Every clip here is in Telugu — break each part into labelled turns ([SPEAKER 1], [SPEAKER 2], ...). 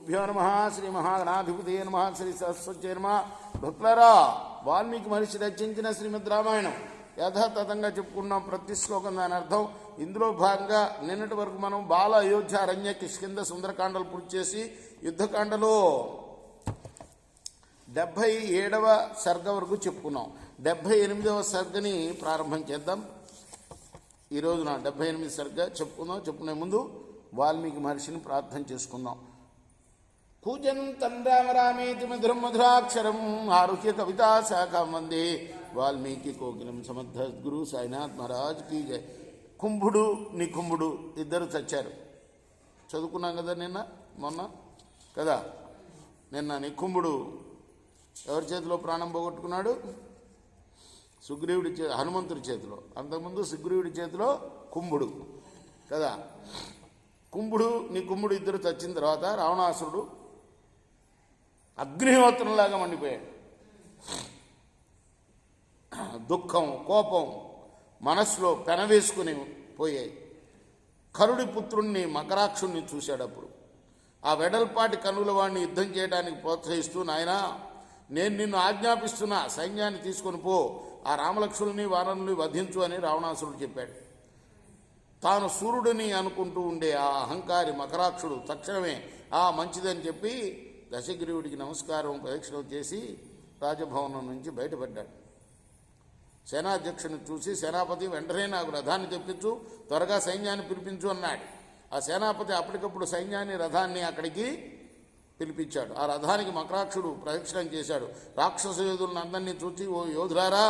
[SPEAKER 1] గురుభ్యో నమ శ్రీ మహాగణాధిపతే నమ శ్రీ సరస్వతి నమ. భక్తులారా, వాల్మీకి మహర్షి రచించిన శ్రీమద్ రామాయణం యథాతథంగా చెప్పుకున్నాం. ప్రతి శ్లోకం దాని అర్థం. ఇందులో భాగంగా నిన్నటి వరకు మనం బాల, అయోధ్య, అరణ్య, కిష్కింద, సుందరకాండలు పూర్తి చేసి యుద్ధకాండలో 77వ సర్గ వరకు చెప్పుకున్నాం. 78వ సర్గని ప్రారంభం చేద్దాం. ఈ రోజున 78 సర్గ చెప్పుకుందాం. చెప్పుకునే ముందు వాల్మీకి మహర్షిని ప్రార్థన చేసుకుందాం. కూజంతం రామ రామేతి మధురం మధురాక్షరం ఆరుహ్య కవితా శాఖం వందే వాల్మీకి కోకిలం సమర్థ గురు సాయినాథ్ మహారాజ్ కీ జై. కుంభుడు, నికుంభుడు ఇద్దరు చచ్చారు. చదువుకున్నాం కదా మొన్న కదా. నిన్న నికుంభుడు ఎవరి చేతిలో ప్రాణం పోగొట్టుకున్నాడు? సుగ్రీవుడి హనుమంతుడి చేతిలో. అంతకుముందు సుగ్రీవుడి చేతిలో కుంభుడు కదా. కుంభుడు, నికుంభుడు ఇద్దరు చచ్చిన తర్వాత రావణాసురుడు అగ్నిహోత్రంలాగా మండిపోయాడు. దుఃఖం, కోపం మనస్సులో పెనవేసుకుని పోయాయి. కరుడి పుత్రుణ్ణి మకరాక్షుణ్ణి చూశాడు. అప్పుడు ఆ వెడల్పాటి కనుల వాడిని యుద్ధం చేయడానికి ప్రోత్సహిస్తూ, నాయనా నేను నిన్ను ఆజ్ఞాపిస్తున్నా, సైన్యాన్ని తీసుకొని పో, ఆ రామలక్ష్మణుని వానరుని వధించు అని రావణాసురుడు చెప్పాడు. తాను సూర్యుడిని అనుకుంటూ ఉండే ఆ అహంకారి మకరాక్షుడు తక్షణమే మంచిదని చెప్పి దశగ్రీవుడికి నమస్కారం ప్రదక్షిణం చేసి రాజభవనం నుంచి బయటపడ్డాడు. సేనాధ్యక్షుని చూసి, సేనాపతి వెంటనే నాకు రథాన్ని తెప్పించు, త్వరగా సైన్యాన్ని పిలిపించు అన్నాడు. ఆ సేనాపతి అప్పటికప్పుడు సైన్యాన్ని, రథాన్ని అక్కడికి పిలిపించాడు. ఆ రథానికి మకరాక్షుడు ప్రదక్షిణం చేశాడు. రాక్షస యోధులను అందరినీ చూసి, ఓ యోధులారా,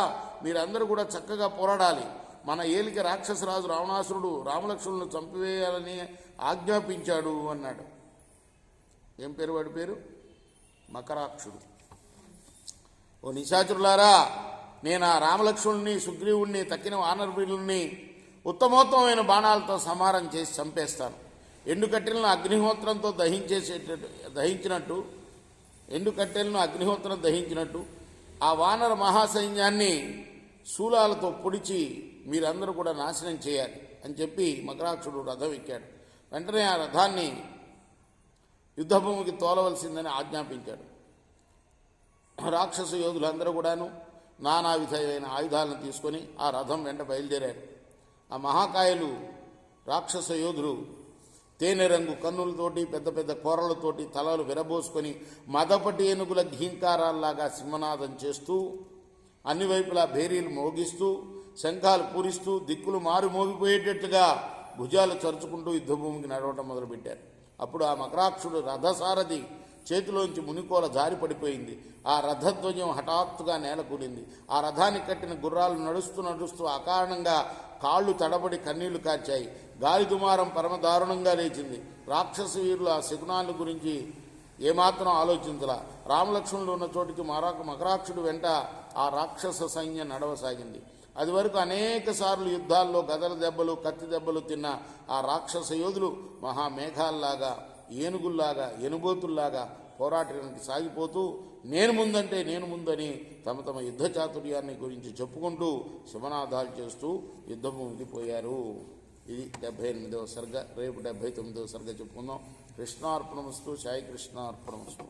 [SPEAKER 1] మీరందరూ కూడా చక్కగా పోరాడాలి. మన ఏలిక రాక్షసరాజు రావణాసురుడు రామలక్ష్మణులను చంపివేయాలని ఆజ్ఞాపించాడు అన్నాడు. ఏం పేరు వాడి పేరు? మకరాక్షుడు. ఓ నిశాచరులారా, నేను ఆ రామలక్ష్మణుని, సుగ్రీవుణ్ణి, తక్కిన వానరవీరుల్ని ఉత్తమోత్తమైన బాణాలతో సంహారం చేసి చంపేస్తాను. ఎండుకట్టెలను అగ్నిహోత్రంతో దహించినట్టు ఎండుకట్టెలను అగ్నిహోత్రం దహించినట్టు ఆ వానర మహాసైన్యాన్ని శూలాలతో పొడిచి మీరందరూ కూడా నాశనం చేయాలి అని చెప్పి మకరాక్షుడు రథం ఎక్కాడు. వెంటనే ఆ రథాన్ని యుద్ధభూమికి తోలవలసిందని ఆజ్ఞాపించాడు. రాక్షస యోధులందరూ కూడాను నానా విధమైన ఆయుధాలను తీసుకొని ఆ రథం వెంట బయలుదేరారు. ఆ మహాకాయలు రాక్షస యోధులు తేనె రంగు కన్నులతోటి, పెద్ద పెద్ద కూరలతోటి తలలు విరబోసుకొని మదపటి ఏనుగుల ఘీంకారాల్లాగా సింహనాదం చేస్తూ, అన్ని వైపులా భేరీలు మోగిస్తూ, శంఖాలు పూరిస్తూ, దిక్కులు మారు మోగిపోయేటట్టుగా భుజాలు చరుచుకుంటూ యుద్ధభూమికి నడవటం మొదలుపెట్టారు. అప్పుడు ఆ మకరాక్షుడు రథసారథి చేతిలోంచి మునికోల జారి పడిపోయింది. ఆ రథధ్వజం హఠాత్తుగా నేలకూలింది. ఆ రథానికి కట్టిన గుర్రాలు నడుస్తూ నడుస్తూ అకారణంగా కాళ్ళు తడబడి కన్నీళ్లు కార్చాయి. గాలి దుమారం పరమదారుణంగా లేచింది. రాక్షస వీరులు ఆ శకునాల గురించి ఏమాత్రం ఆలోచించలా. రామలక్ష్మణులు ఉన్న చోటికి మకరాక్షుడు వెంట ఆ రాక్షస సైన్యం నడవసాగింది. అది వరకు అనేక సార్లు యుద్ధాల్లో గదల దెబ్బలు, కత్తి దెబ్బలు తిన్న ఆ రాక్షస యోధులు మహామేఘాల్లాగా, ఏనుగుల్లాగా, ఎనుబోతుల్లాగా పోరాటానికి సాగిపోతూ నేను ముందంటే నేను ముందని తమ తమ యుద్ధ చాతుర్యాన్ని గురించి చెప్పుకుంటూ శివనాదాలు చేస్తూ యుద్ధభూమికి పోయారు. ఇది 78వ సర్గ. రేపు 79వ సర్గ చెప్పుకుందాం. కృష్ణార్పణమస్తు. సాయి కృష్ణార్పణమస్తు.